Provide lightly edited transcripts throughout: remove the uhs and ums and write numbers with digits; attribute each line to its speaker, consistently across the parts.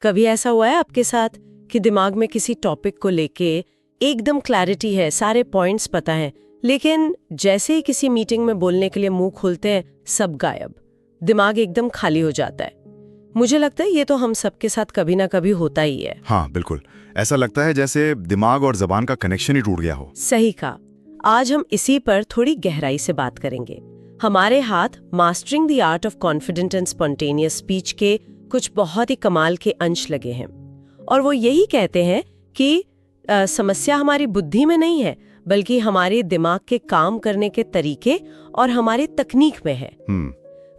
Speaker 1: कभी ऐसा हुआ है आपके साथ कि दिमाग में किसी टॉपिक को लेके एकदम क्लैरिटी है, सारे पॉइंट्स पता हैं, लेकिन जैसे ही किसी मीटिंग में बोलने के लिए मुंह खोलते हैं सब गायब, दिमाग एकदम खाली हो जाता है। मुझे लगता है ये तो हम सबके साथ कभी ना कभी होता ही है।
Speaker 2: हाँ बिल्कुल, ऐसा लगता है जैसे दिमाग और जबान का कनेक्शन ही टूट गया हो।
Speaker 1: सही कहा। आज हम इसी पर थोड़ी गहराई से बात करेंगे। हमारे हाथ mastering the art of confident and spontaneous speech के कुछ बहुत ही कमाल के अंश लगे हैं, और वो यही कहते हैं कि समस्या हमारी बुद्धि में नहीं है, बल्कि हमारे दिमाग के काम करने के तरीके और हमारी तकनीक में है।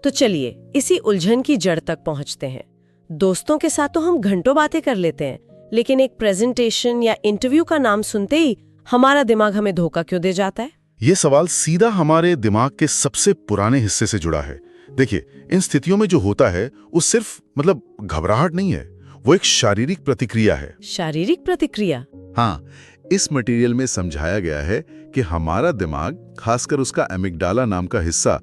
Speaker 1: तो चलिए इसी उलझन की जड़ तक पहुंचते हैं। दोस्तों के साथ तो हम घंटों बातें कर लेते हैं, लेकिन एक प्रेजेंटेशन या इंटरव्यू का नाम सुनते ही हमारा दिमाग हमें धोखा क्यों दे जाता है?
Speaker 2: ये सवाल सीधा हमारे दिमाग के सबसे पुराने हिस्से से जुड़ा है। देखिए, इन स्थितियों में जो होता है वो सिर्फ घबराहट नहीं है, वो एक शारीरिक प्रतिक्रिया है।
Speaker 1: शारीरिक प्रतिक्रिया?
Speaker 2: हाँ, इस मटेरियल में समझाया गया है कि हमारा दिमाग, खासकर उसका एमिगडाला नाम का हिस्सा,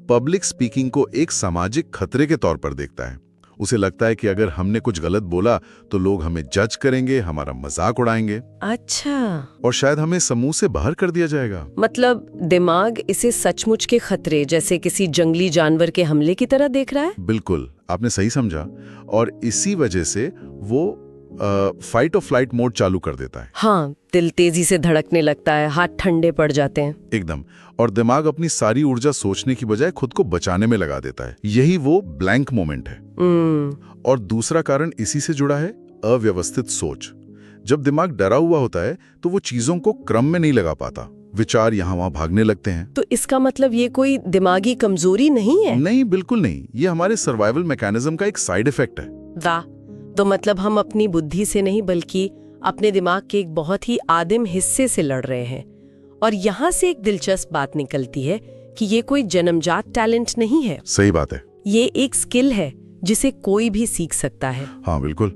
Speaker 2: पब्लिक स्पीकिंग को एक सामाजिक खतरे के तौर पर देखता है। उसे लगता है कि अगर हमने कुछ गलत बोला तो लोग हमें जज करेंगे, हमारा मजाक उड़ाएंगे।
Speaker 1: अच्छा।
Speaker 2: और शायद हमें समूह से बाहर कर दिया जाएगा।
Speaker 1: मतलब दिमाग इसे सचमुच के खतरे, जैसे किसी जंगली जानवर के हमले की तरह देख रहा है?
Speaker 2: बिल्कुल, आपने सही समझा। और इसी वजह से वो फाइट और फ्लाइट मोड चालू कर देता है।
Speaker 1: हाँ, दिल तेजी से धड़कने लगता है, हाथ ठंडे पड़ जाते हैं।
Speaker 2: एकदम। और दिमाग अपनी सारी ऊर्जा सोचने की बजाय खुद को बचाने में लगा देता है। यही वो ब्लैंक मोमेंट है। और दूसरा कारण इसी से जुड़ा है, अव्यवस्थित सोच। जब दिमाग डरा हुआ होता है तो वो चीजों को क्रम में नहीं लगा पाता, विचार यहाँ वहां भागने लगते हैं।
Speaker 1: तो इसका मतलब ये कोई दिमागी कमजोरी नहीं है?
Speaker 2: नहीं, बिल्कुल नहीं। ये हमारे सर्वाइवल मैकेनिज्म का एक साइड इफेक्ट है।
Speaker 1: वाह! तो मतलब हम अपनी बुद्धि से नहीं, बल्कि अपने दिमाग के एक बहुत ही आदिम हिस्से से लड़ रहे हैं। और यहाँ से एक दिलचस्प बात निकलती है कि ये कोई जन्मजात टैलेंट नहीं है।
Speaker 2: सही बात है।
Speaker 1: ये एक स्किल है जिसे कोई भी सीख सकता है।
Speaker 2: हाँ बिल्कुल,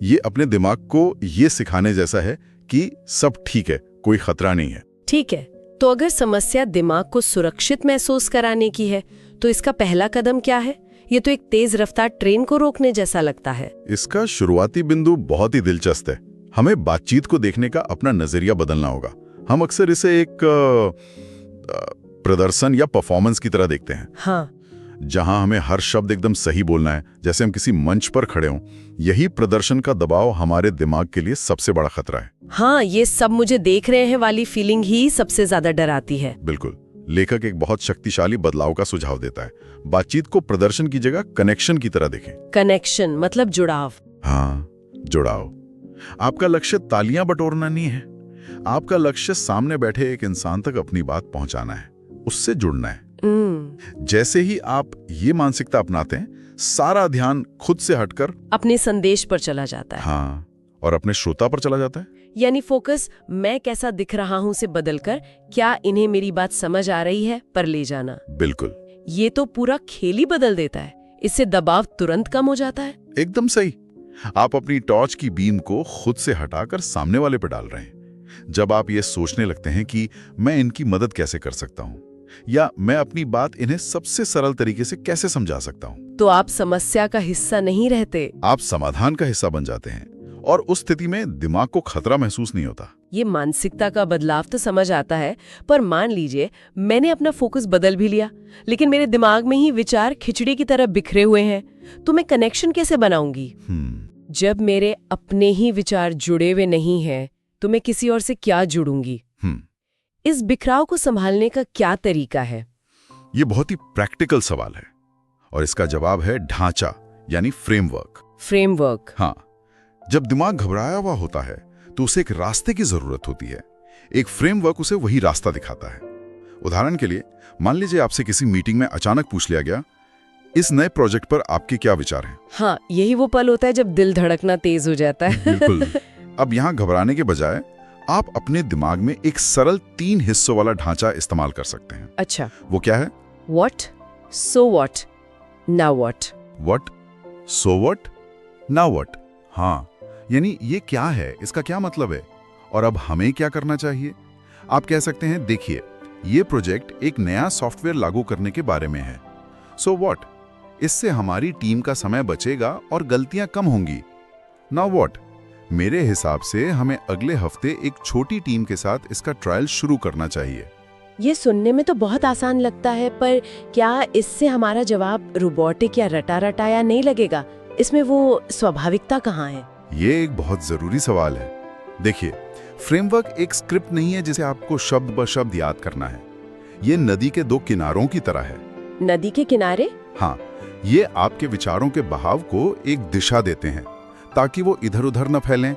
Speaker 2: ये अपने दिमाग को ये सिखाने जैसा है कि सब ठीक है, कोई खतरा नहीं है।
Speaker 1: ठीक है, तो अगर समस्या दिमाग को सुरक्षित महसूस कराने की है, तो इसका पहला कदम क्या है? ये तो एक तेज रफ्तार ट्रेन को रोकने जैसा लगता है।
Speaker 2: इसका शुरुआती बिंदु बहुत ही दिलचस्प है। हमें बातचीत को देखने का अपना नजरिया बदलना होगा। हम अक्सर इसे एक प्रदर्शन या परफॉर्मेंस की तरह देखते हैं।
Speaker 1: हाँ।
Speaker 2: जहां हमें हर शब्द एकदम सही बोलना है, जैसे हम किसी मंच पर खड़े हों। यही प्रदर्शन का दबाव हमारे दिमाग के लिए सबसे बड़ा खतरा है।
Speaker 1: हाँ, ये सब मुझे देख रहे हैं वाली फीलिंग ही सबसे ज्यादा डराती है।
Speaker 2: बिल्कुल। लेखक एक बहुत शक्तिशाली बदलाव का सुझाव देता है। बातचीत को प्रदर्शन की जगह कनेक्शन की तरह देखें।
Speaker 1: कनेक्शन मतलब जुड़ाव?
Speaker 2: हाँ, जुड़ाव। आपका लक्ष्य तालियां बटोरना नहीं है। आपका लक्ष्य सामने बैठे एक इंसान तक अपनी बात पहुंचाना है, उससे जुड़ना है। जैसे ही आप ये मानसिकता अपनाते हैं, सारा ध्यान खुद से हटकर
Speaker 1: अपने संदेश पर चला जाता है।
Speaker 2: हाँ, और अपने श्रोता पर चला जाता है।
Speaker 1: यानी फोकस मैं कैसा दिख रहा हूं से बदलकर क्या इन्हें मेरी बात समझ आ रही है पर ले जाना।
Speaker 2: बिल्कुल।
Speaker 1: ये तो पूरा खेल ही बदल देता है। इससे दबाव तुरंत कम हो जाता है।
Speaker 2: एकदम सही। आप अपनी टॉर्च की बीम को खुद से हटाकर सामने वाले पर डाल रहे हैं। जब आप ये सोचने लगते हैं कि मैं इनकी मदद कैसे कर सकता हूँ, या मैं अपनी बात इन्हें सबसे सरल तरीके से कैसे समझा सकता हूँ,
Speaker 1: तो आप समस्या का हिस्सा नहीं रहते,
Speaker 2: आप समाधान का हिस्सा बन जाते हैं। और उस स्थिति में दिमाग को खतरा महसूस नहीं होता।
Speaker 1: ये मानसिकता का बदलाव तो समझ आता है, पर मान लीजिए मैंने अपना फोकस बदल भी लिया, लेकिन मेरे दिमाग में ही विचार खिचड़ी की तरह बिखरे हुए हैं, तो मैं कनेक्शन कैसे बनाऊंगी? जब मेरे अपने ही विचार जुड़े हुए नहीं हैं, तो मैं किसी और से क्या जुड़ूंगी? इस बिखराव को संभालने का क्या तरीका है?
Speaker 2: ये बहुत ही प्रैक्टिकल सवाल है, और इसका जवाब है ढांचा, यानी फ्रेमवर्क।
Speaker 1: फ्रेमवर्क?
Speaker 2: हाँ। जब दिमाग घबराया हुआ होता है तो उसे एक रास्ते की जरूरत होती है। एक फ्रेमवर्क उसे वही रास्ता दिखाता है। उदाहरण के लिए, मान लीजिए आपसे किसी मीटिंग में अचानक पूछ लिया गया, इस नए प्रोजेक्ट पर आपके क्या विचार हैं?
Speaker 1: हाँ, यही वो पल होता है जब दिल धड़कना तेज हो जाता है।
Speaker 2: बिल्कुल। अब यहाँ घबराने के बजाय आप अपने दिमाग में एक सरल 3 हिस्सों वाला ढांचा इस्तेमाल कर सकते हैं।
Speaker 1: अच्छा,
Speaker 2: वो क्या है?
Speaker 1: What, so what, now what?
Speaker 2: What, so what, now what? हाँ, यानी ये क्या है, इसका क्या मतलब है, और अब हमें क्या करना चाहिए? आप कह सकते हैं, देखिए, ये प्रोजेक्ट एक नया सॉफ्टवेयर लागू करने के बारे में है। So what? इससे हमारी टीम का समय बचेगा और गलतियां कम होंगी। Now what? मेरे हिसाब से हमें अगले हफ्ते एक छोटी टीम के साथ इसका ट्रायल शुरू करना चाहिए।
Speaker 1: ये सुनने में तो बहुत आसान लगता है, पर क्या इससे हमारा जवाब रोबोटिक या रटा रटाया नहीं लगेगा? इसमें वो स्वाभाविकता कहाँ है?
Speaker 2: ये एक बहुत जरूरी सवाल है। देखिए, फ्रेमवर्क एक स्क्रिप्ट नहीं है जिसे आपको शब्द ब शब्द याद करना है। ये नदी के दो किनारों की तरह है।
Speaker 1: नदी के किनारे?
Speaker 2: हाँ, ये आपके विचारों के बहाव को एक दिशा देते हैं ताकि वो इधर उधर न फैलें।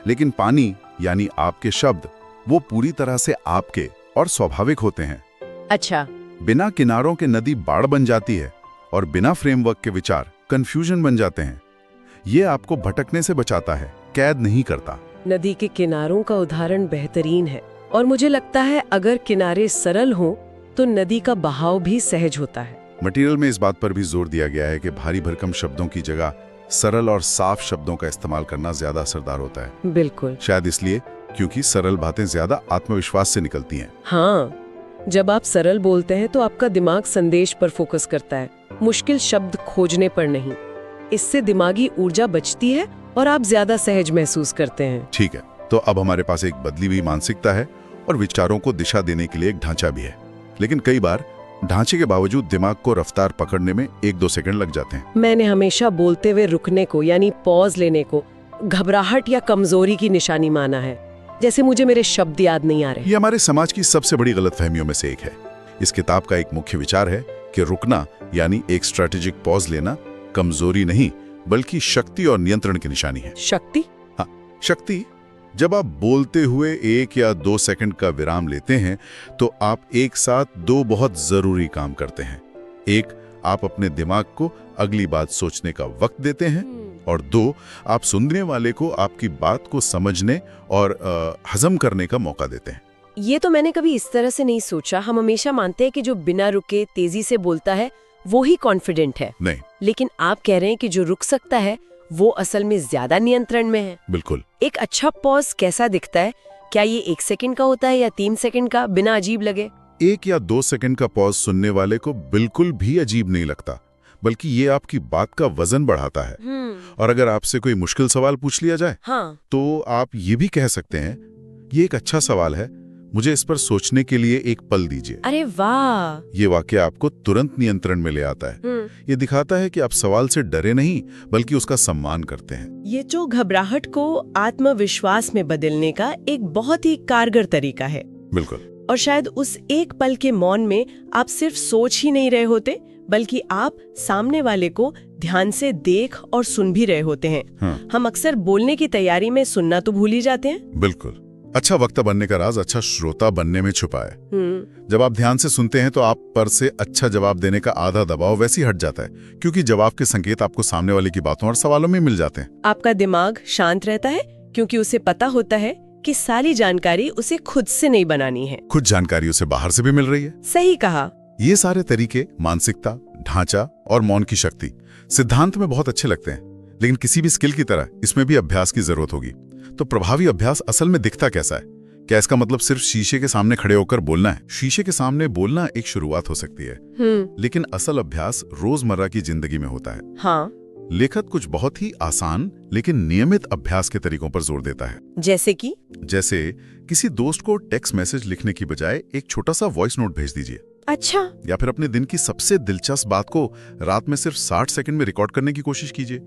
Speaker 2: लेकिन पानी यानी आपके शब्द, वो पूरी तरह से आपके और स्वाभाविक होते हैं।
Speaker 1: अच्छा।
Speaker 2: बिना किनारों के नदी बाढ़ बन जाती है और बिना फ्रेमवर्क के विचार कंफ्यूजन बन जाते हैं। ये आपको भटकने से बचाता है, कैद नहीं करता।
Speaker 1: नदी के किनारों का उदाहरण बेहतरीन है, और मुझे लगता है अगर किनारे सरल हों तो नदी का बहाव भी सहज होता है।
Speaker 2: मटेरियल में इस बात पर भी जोर दिया गया है कि भारी भरकम शब्दों की जगह सरल और साफ शब्दों का इस्तेमाल करना ज्यादा असरदार होता है।
Speaker 1: बिल्कुल।
Speaker 2: शायद इसलिए क्योंकि सरल बातें ज्यादा आत्मविश्वास से निकलती हैं।
Speaker 1: हाँ, जब आप सरल बोलते हैं तो आपका दिमाग संदेश पर फोकस करता है, मुश्किल शब्द खोजने पर नहीं। इससे दिमागी ऊर्जा बचती है और आप ज्यादा सहज महसूस करते हैं।
Speaker 2: ठीक है, तो अब हमारे पास एक बदली हुई मानसिकता है और विचारों को दिशा देने के लिए एक ढांचा भी है। लेकिन कई बार ढांचे के बावजूद दिमाग को रफ्तार पकड़ने में 1-2 सेकंड लग जाते हैं।
Speaker 1: मैंने हमेशा बोलते हुए रुकने को यानी पॉज लेने को घबराहट या कमजोरी की निशानी माना है, जैसे मुझे मेरे शब्द याद नहीं आ रहे।
Speaker 2: ये हमारे समाज की सबसे बड़ी गलतफहमियों में से एक है। इस किताब का एक मुख्य विचार है कि रुकना यानी एक स्ट्रेटेजिक पॉज लेना कमजोरी नहीं बल्कि शक्ति और नियंत्रण की निशानी है।
Speaker 1: शक्ति?
Speaker 2: हाँ, शक्ति। जब आप बोलते हुए 1 या 2 सेकंड का विराम लेते हैं तो आप एक साथ 2 बहुत जरूरी काम करते हैं। एक, आप अपने दिमाग को अगली बात सोचने का वक्त देते हैं, और 2, आप सुनने वाले को आपकी बात को समझने और हजम करने का मौका देते हैं।
Speaker 1: ये तो मैंने कभी इस तरह से नहीं सोचा। हम हमेशा मानते हैं कि जो बिना रुके तेजी से बोलता है वो ही कॉन्फिडेंट है।
Speaker 2: नहीं,
Speaker 1: लेकिन आप कह रहे हैं कि जो रुक सकता है वो असल में ज्यादा नियंत्रण में है।
Speaker 2: बिल्कुल।
Speaker 1: एक अच्छा पॉज कैसा दिखता है? क्या ये 1 सेकंड का होता है या 3 सेकंड का, बिना अजीब लगे?
Speaker 2: 1 या 2 सेकंड का पॉज सुनने वाले को बिल्कुल भी अजीब नहीं लगता, बल्कि ये आपकी बात का वजन बढ़ाता है। और अगर आपसे कोई मुश्किल सवाल पूछ लिया जाए,
Speaker 1: हाँ,
Speaker 2: तो आप ये भी कह सकते हैं, ये एक अच्छा सवाल है, मुझे इस पर सोचने के लिए एक पल दीजिए।
Speaker 1: अरे वाह!
Speaker 2: ये वाक्य आपको तुरंत नियंत्रण में ले आता है। ये दिखाता है कि आप सवाल से डरे नहीं बल्कि उसका सम्मान करते हैं।
Speaker 1: ये जो घबराहट को आत्मविश्वास में बदलने का एक बहुत ही कारगर तरीका है।
Speaker 2: बिल्कुल।
Speaker 1: और शायद उस एक पल के मौन में आप सिर्फ सोच ही नहीं रहे होते, बल्कि आप सामने वाले को ध्यान से देख और सुन भी रहे होते हैं। हम अक्सर बोलने की तैयारी में सुनना तो भूल ही जाते हैं।
Speaker 2: बिल्कुल। अच्छा वक्ता बनने का राज अच्छा श्रोता बनने में छुपा है। जब आप ध्यान से सुनते हैं तो आप पर से अच्छा जवाब देने का आधा दबाव वैसे ही हट जाता है, क्योंकि जवाब के संकेत आपको सामने वाले की बातों और सवालों में मिल जाते हैं।
Speaker 1: आपका दिमाग शांत रहता है क्योंकि उसे पता होता है कि सारी जानकारी उसे खुद से नहीं बनानी है,
Speaker 2: खुद जानकारी उसे बाहर से भी मिल रही है।
Speaker 1: सही कहा।
Speaker 2: ये सारे तरीके मानसिकता, ढांचा और मौन की शक्ति सिद्धांत में बहुत अच्छे लगते हैं, लेकिन किसी भी स्किल की तरह इसमें भी अभ्यास की जरूरत होगी। तो प्रभावी अभ्यास असल में दिखता कैसा है? क्या इसका मतलब सिर्फ शीशे के सामने खड़े होकर बोलना है? शीशे के सामने बोलना एक शुरुआत हो सकती है, लेकिन असल अभ्यास रोजमर्रा की जिंदगी में होता है।
Speaker 1: हाँ।
Speaker 2: लेखक कुछ बहुत ही आसान लेकिन नियमित अभ्यास के तरीकों पर जोर देता है।
Speaker 1: जैसे कि? जैसे
Speaker 2: किसी दोस्त को टेक्स्ट मैसेज लिखने की बजाय एक छोटा सा वॉइस नोट भेज दीजिए।
Speaker 1: अच्छा।
Speaker 2: या फिर अपने दिन की सबसे दिलचस्प बात को रात में सिर्फ 60 सेकंड में रिकॉर्ड करने की कोशिश कीजिए।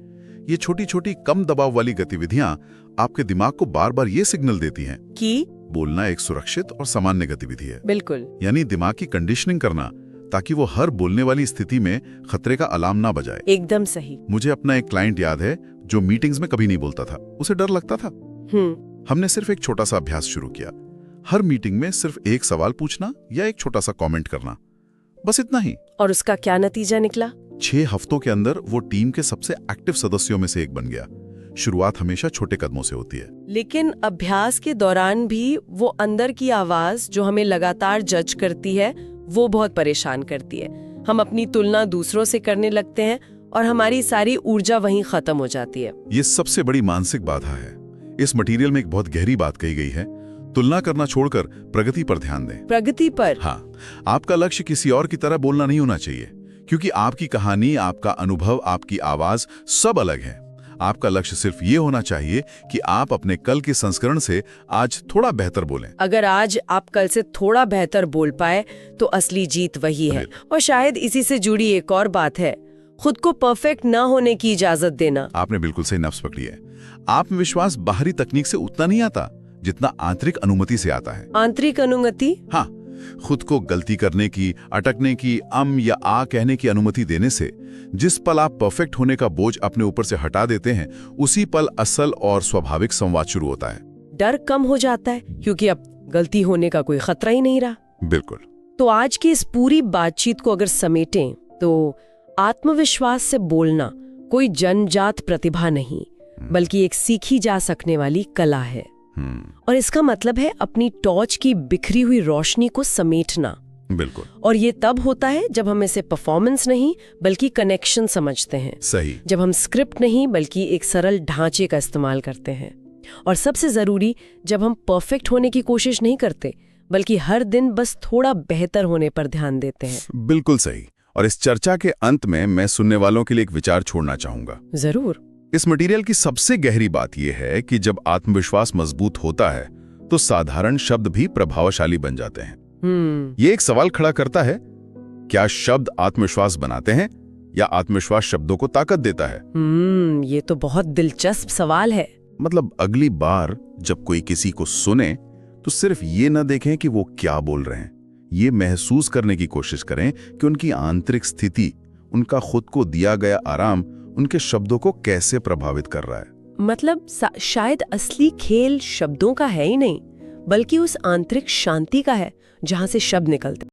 Speaker 2: ये छोटी छोटी कम दबाव वाली गतिविधियां आपके दिमाग को बार बार ये सिग्नल देती हैं
Speaker 1: कि
Speaker 2: बोलना एक सुरक्षित और सामान्य गतिविधि है।
Speaker 1: बिल्कुल।
Speaker 2: यानी दिमाग की कंडीशनिंग करना ताकि वो हर बोलने वाली स्थिति में खतरे का अलार्म ना बजाए।
Speaker 1: एकदम सही।
Speaker 2: मुझे अपना एक क्लाइंट याद है जो मीटिंग्स में कभी नहीं बोलता था, उसे डर लगता था। हमने सिर्फ एक छोटा सा अभ्यास शुरू किया, हर मीटिंग में सिर्फ एक सवाल पूछना या एक छोटा सा कमेंट करना, बस इतना ही।
Speaker 1: और उसका क्या नतीजा निकला?
Speaker 2: 6 हफ्तों के अंदर वो टीम के सबसे एक्टिव सदस्यों में से एक बन गया। शुरुआत हमेशा छोटे कदमों से होती है।
Speaker 1: लेकिन अभ्यास के दौरान भी वो अंदर की आवाज जो हमें लगातार जज करती है वो बहुत परेशान करती है। हम अपनी तुलना दूसरों से करने लगते हैं और हमारी सारी ऊर्जा वहीं खत्म हो जाती है।
Speaker 2: ये सबसे बड़ी मानसिक बाधा है। इस मटेरियल में एक बहुत गहरी बात कही गई है, तुलना करना छोड़कर प्रगति पर ध्यान दें।
Speaker 1: प्रगति पर?
Speaker 2: हाँ, आपका लक्ष्य किसी और की तरह बोलना नहीं होना चाहिए, क्योंकि आपकी कहानी, आपका अनुभव, आपकी आवाज सब अलग है। आपका लक्ष्य सिर्फ ये होना चाहिए कि आप अपने कल के संस्करण से आज थोड़ा बेहतर बोलें।
Speaker 1: अगर आज आप कल से थोड़ा बेहतर बोल पाए तो असली जीत वही है। और शायद इसी से जुड़ी एक और बात है, खुद को परफेक्ट ना होने की इजाजत देना।
Speaker 2: आपने बिल्कुल सही नफ्स पकड़ी है। आत्मविश्वास बाहरी तकनीक से उतना नहीं आता जितना आंतरिक अनुमति से आता है।
Speaker 1: आंतरिक अनुमति?
Speaker 2: हाँ, खुद को गलती करने की, अटकने की, या आ कहने की अनुमति देने से जिस पल आप परफेक्ट होने का बोझ अपने ऊपर से हटा देते हैं, उसी पल असल और स्वाभाविक संवाद शुरू होता है।
Speaker 1: डर कम हो जाता है क्योंकि अब गलती होने का कोई खतरा ही नहीं रहा।
Speaker 2: बिल्कुल।
Speaker 1: तो आज की इस पूरी बातचीत को अगर समेटें तो आत्मविश्वास से बोलना कोई जन्मजात प्रतिभा नहीं, बल्कि एक सीखी जा सकने वाली कला है। और इसका मतलब है अपनी टॉर्च की बिखरी हुई रोशनी को समेटना।
Speaker 2: बिल्कुल।
Speaker 1: और ये तब होता है जब हम इसे परफॉर्मेंस नहीं बल्कि कनेक्शन समझते हैं।
Speaker 2: सही।
Speaker 1: जब हम स्क्रिप्ट नहीं बल्कि एक सरल ढांचे का इस्तेमाल करते हैं। और सबसे जरूरी, जब हम परफेक्ट होने की कोशिश नहीं करते बल्कि हर दिन बस थोड़ा बेहतर होने पर ध्यान देते हैं।
Speaker 2: बिल्कुल सही। और इस चर्चा के अंत में मैं सुनने वालों के लिए एक विचार छोड़ना चाहूंगा।
Speaker 1: जरूर।
Speaker 2: इस मटेरियल की सबसे गहरी बात यह है कि जब आत्मविश्वास मजबूत होता है तो साधारण शब्द भी प्रभावशाली बन जाते हैं। ये एक सवाल खड़ा करता है, क्या शब्द आत्मविश्वास बनाते हैं या आत्मविश्वास शब्दों को ताकत देता है?
Speaker 1: ये तो बहुत दिलचस्प सवाल है।
Speaker 2: मतलब अगली बार जब कोई किसी को सुने तो सिर्फ ये न देखें कि वो क्या बोल रहे हैं, ये महसूस करने की कोशिश करें कि उनकी आंतरिक स्थिति, उनका खुद को दिया गया आराम उनके शब्दों को कैसे प्रभावित कर रहा है।
Speaker 1: मतलब शायद असली खेल शब्दों का है ही नहीं बल्कि उस आंतरिक शांति का है जहां से शब्द निकलते।